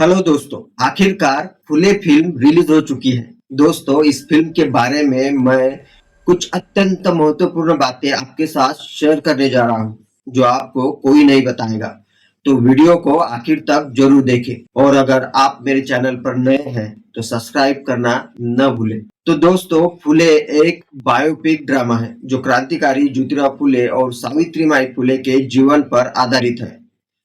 Hello दोस्तों, आखिरकार फुले film release हो चुकी है। दोस्तों, इस फिल्म के बारे में मैं कुछ अत्यंत महत्वपूर्ण बातें आपके साथ शेयर करने जा रहा हूँ, जो आपको कोई नहीं बताएगा। तो वीडियो को आखिर तक जरूर देखें और अगर आप मेरे चैनल पर नए हैं तो सब्सक्राइब करना न भूलें। तो दोस्तों, फुले एक बायोपिक ड्रामा है जो क्रांतिकारी ज्योतिराव फुले और सावित्रीबाई फुले के जीवन पर आधारित है।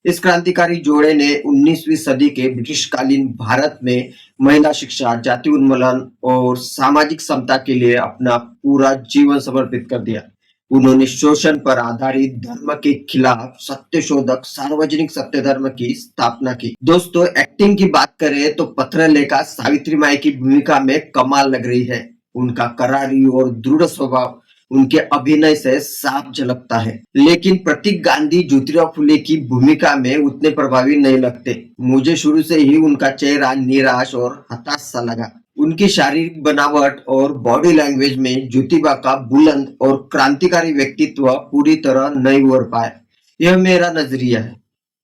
इस क्रांतिकारी जोड़े ने 19वीं सदी के ब्रिटिशकालीन भारत में महिला शिक्षा, जाति उन्मूलन और सामाजिक समता के लिए अपना पूरा जीवन समर्पित कर दिया। उन्होंने शोषण पर आधारित धर्म के खिलाफ सत्यशोधक सार्वजनिक सत्य धर्म की स्थापना की। दोस्तों, एक्टिंग की बात करें तो पथरलेखा सावित्री माई की भूमिका में कमाल लग रही है। उनका करारी और दृढ़ स्वभाव उनके अभिनय से साफ झलकता है, लेकिन प्रतीक गांधी ज्योतिराव फुले की भूमिका में उतने प्रभावी नहीं लगते। मुझे शुरू से ही उनका चेहरा निराश और हताश सा लगा। उनकी शारीरिक बनावट और बॉडी लैंग्वेज में ज्योतिबा का बुलंद और क्रांतिकारी व्यक्तित्व पूरी तरह नहीं उभर पाया। यह मेरा नजरिया है,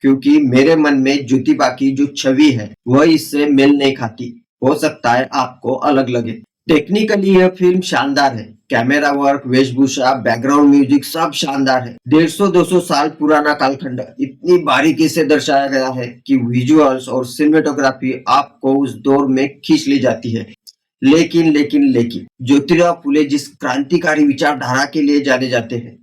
क्योंकि मेरे मन में ज्योतिबा की जो छवि है वह इससे मेल नहीं खाती। हो सकता है आपको अलग लगे। टेक्निकली यह फिल्म शानदार है। कैमरा वर्क, वेशभूषा, बैकग्राउंड म्यूजिक सब शानदार है। 150-200 साल पुराना कालखंड इतनी बारीकी से दर्शाया गया है कि विजुअल्स और सिनेमेटोग्राफी आपको उस दौर में खींच ली जाती है। लेकिन ज्योतिराव फुले जिस क्रांतिकारी विचारधारा के लिए जाने जाते हैं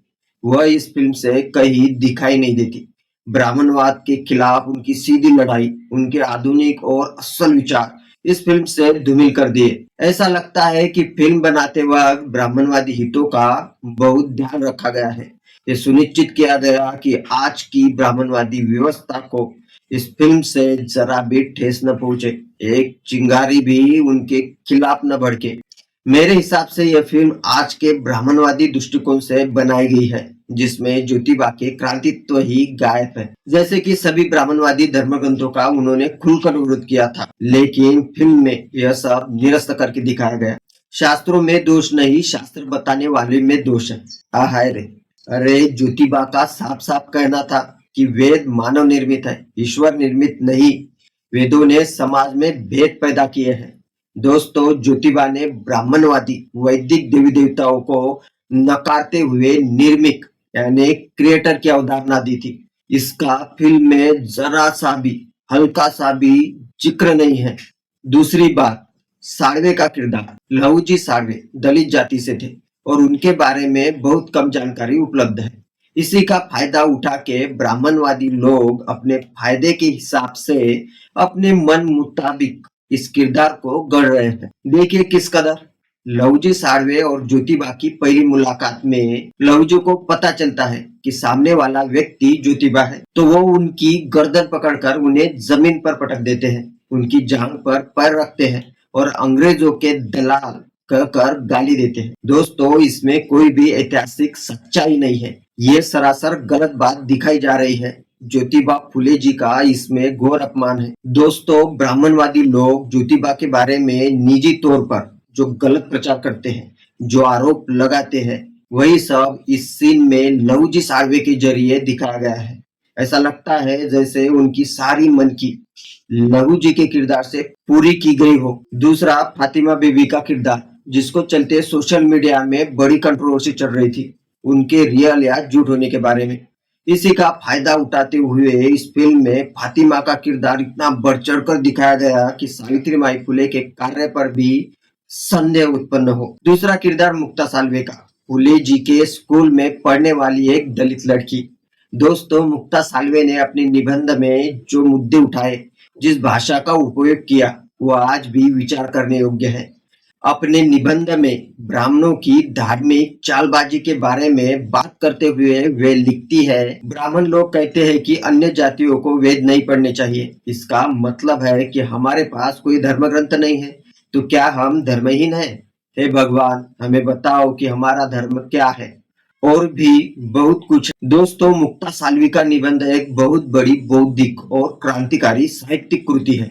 वह इस फिल्म से कहीं दिखाई नहीं देती। ब्राह्मणवाद के खिलाफ उनकी सीधी लड़ाई, उनके आधुनिक और असल विचार इस फिल्म से धूमिल कर दिए। ऐसा लगता है कि फिल्म बनाते वक्त ब्राह्मणवादी हितों का बहुत ध्यान रखा गया है। ये सुनिश्चित किया गया कि आज की ब्राह्मणवादी व्यवस्था को इस फिल्म से जरा भी ठेस न पहुंचे, एक चिंगारी भी उनके खिलाफ न भड़के। मेरे हिसाब से यह फिल्म आज के ब्राह्मणवादी दृष्टिकोण से बनाई गई है, जिसमें ज्योतिबा के क्रांतित्व ही गायब है। जैसे कि सभी ब्राह्मणवादी धर्म ग्रंथों का उन्होंने खुलकर विरोध किया था, लेकिन फिल्म में यह सब निरस्त करके दिखाया गया। शास्त्रों में दोष नहीं, शास्त्र बताने वाले में दोष है। हाय रे! अरे, ज्योतिबा का साफ साफ कहना था कि वेद मानव निर्मित है, ईश्वर निर्मित नहीं। वेदों ने समाज में भेद पैदा किए हैं। दोस्तों, ज्योतिबा ने ब्राह्मणवादी वैदिक देवी देवताओं को नकारते हुए निर्मिक यानी क्रिएटर की अवधारणा दी थी। इसका फिल्म में जरा सा भी, हल्का सा भी जिक्र नहीं है। दूसरी बात, साळवे का किरदार। लहूजी साळवे दलित जाति से थे और उनके बारे में बहुत कम जानकारी उपलब्ध है। इसी का फायदा उठा के ब्राह्मणवादी लोग अपने फायदे के हिसाब से अपने मन मुताबिक इस किरदार को गढ़ रहे हैं। देखिए किस कदर। लहूजी साळवे और ज्योतिबा की पहली मुलाकात में लहूजी को पता चलता है कि सामने वाला व्यक्ति ज्योतिबा है, तो वो उनकी गर्दन पकड़कर उन्हें जमीन पर पटक देते हैं, उनकी जांघ पर पैर रखते हैं और अंग्रेजों के दलाल कहकर गाली देते हैं। दोस्तों, इसमें कोई भी ऐतिहासिक सच्चाई नहीं है। ये सरासर गलत बात दिखाई जा रही है। ज्योतिबा फुले जी का इसमें घोर अपमान है। दोस्तों, ब्राह्मणवादी लोग ज्योतिबा के बारे में निजी तौर पर जो गलत प्रचार करते हैं, जो आरोप लगाते हैं, वही सब इस सीन में लहूजी साळवे के जरिए दिखाया गया है। ऐसा लगता है जैसे उनकी सारी मन की लहूजी के किरदार से पूरी की गई हो। दूसरा, फातिमा बीबी का किरदार, जिसको चलते सोशल मीडिया में बड़ी कंट्रोवर्सी चल रही थी उनके रियल या झूठ होने के बारे में। इसी का फायदा उठाते हुए इस फिल्म में फातिमा का किरदार इतना बढ़ चढ़ कर दिखाया गया कि सावित्रीबाई फुले के कार्य पर भी संदेह उत्पन्न हो। दूसरा किरदार मुक्ता साळवे का, फुले जी के स्कूल में पढ़ने वाली एक दलित लड़की। दोस्तों, मुक्ता साळवे ने अपने निबंध में जो मुद्दे उठाए, जिस भाषा का उपयोग किया, वो आज भी विचार करने योग्य है। अपने निबंध में ब्राह्मणों की धार्मिक चालबाजी के बारे में बात करते हुए वे लिखती है, ब्राह्मण लोग कहते हैं कि अन्य जातियों को वेद नहीं पढ़ने चाहिए। इसका मतलब है कि हमारे पास कोई धर्म ग्रंथ नहीं है, तो क्या हम धर्महीन हैं? हे भगवान, हमें बताओ कि हमारा धर्म क्या है। और भी बहुत कुछ। दोस्तों, मुक्ता साळवी का निबंध एक बहुत बड़ी बौद्धिक और क्रांतिकारी साहित्यिक कृति है,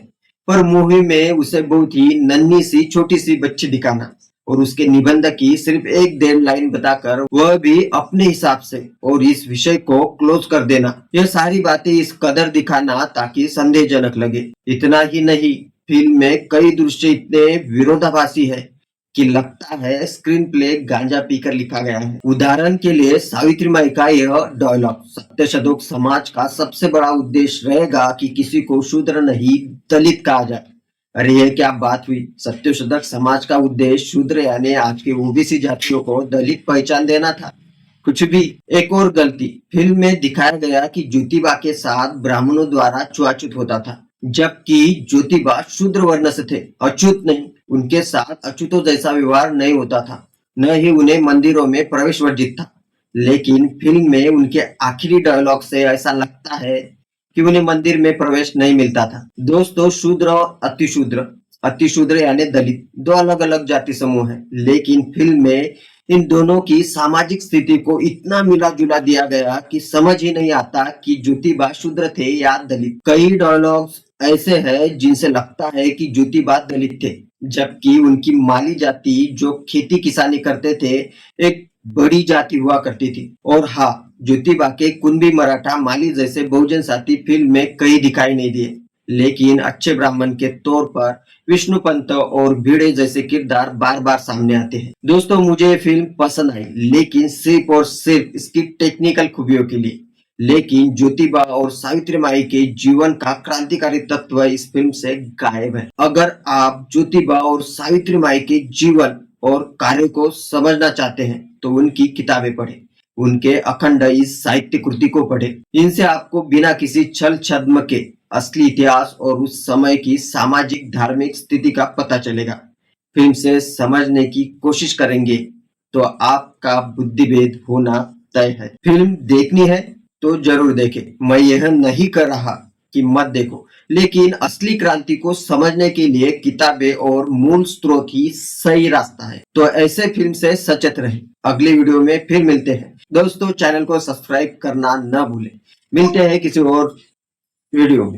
पर मूवी में उसे बहुत ही नन्ही सी छोटी सी बच्ची दिखाना और उसके निबंध की सिर्फ एक डेढ़ लाइन बताकर वह भी अपने हिसाब से और इस विषय को क्लोज कर देना, यह सारी बातें इस कदर दिखाना ताकि संदेहजनक लगे। इतना ही नहीं, फिल्म में कई दृश्य इतने विरोधाभासी है कि लगता है स्क्रीन प्ले गांजा पीकर लिखा गया है। उदाहरण के लिए सावित्री माई का यह डायलॉग, सत्यशोधक समाज का सबसे बड़ा उद्देश्य रहेगा कि किसी को शूद्र नहीं दलित कहा जाए। अरे ये क्या बात हुई, सत्यशोधक समाज का उद्देश्य शूद्र यानी आज के ओबीसी जातियों को दलित पहचान देना था? कुछ भी। एक और गलती, फिल्म में दिखाया गया कि ज्योतिबा के साथ ब्राह्मणों द्वारा छुआछूत होता था, जबकि ज्योतिबा शूद्र वर्ण से थे, अछूत नहीं। उनके साथ अछूतों जैसा व्यवहार नहीं होता था, न ही उन्हें मंदिरों में प्रवेश वर्जित था। लेकिन फिल्म में उनके आखिरी डायलॉग से ऐसा लगता है कि उन्हें मंदिर में प्रवेश नहीं मिलता था। दोस्तों, शूद्र और अतिशूद्र, अतिशूद्र यानी दलित, दो अलग अलग जाति समूह हैं, लेकिन फिल्म में इन दोनों की सामाजिक स्थिति को इतना मिला जुला दिया गया कि समझ ही नहीं आता कि ज्योतिबा शूद्र थे या दलित। कई डायलॉग्स ऐसे हैं जिनसे लगता है कि ज्योतिबा दलित थे, जबकि उनकी माली जाति जो खेती किसानी करते थे एक बड़ी जाति हुआ करती थी। और हाँ, ज्योतिबा के कुणबी मराठा माली जैसे बहुजन साथी फिल्म में कहीं दिखाई नहीं दिए, लेकिन अच्छे ब्राह्मण के तौर पर विष्णु पंत और भिड़े जैसे किरदार बार बार सामने आते हैं। दोस्तों, मुझे ये फिल्म पसंद आई, लेकिन सिर्फ और सिर्फ इसकी टेक्निकल खूबियों के लिए। लेकिन ज्योतिबा और सावित्री माई के जीवन का क्रांतिकारी तत्व इस फिल्म से गायब है। अगर आप ज्योतिबा और सावित्री माई के जीवन और कार्य को समझना चाहते हैं तो उनकी किताबें पढ़ें, उनके अखंड इस साहित्य कृति को पढ़ें। इनसे आपको बिना किसी छल छद्म के असली इतिहास और उस समय की सामाजिक धार्मिक स्थिति का पता चलेगा। फिल्म से समझने की कोशिश करेंगे तो आपका बुद्धिभेद होना तय है। फिल्म देखनी है तो जरूर देखें, मैं यह नहीं कर रहा कि मत देखो, लेकिन असली क्रांति को समझने के लिए किताबें और मूल स्रोत ही सही रास्ता है। तो ऐसे फिल्म से सचेत रहें। अगली वीडियो में फिर मिलते हैं। दोस्तों, चैनल को सब्सक्राइब करना न भूलें। मिलते हैं किसी और वीडियो में।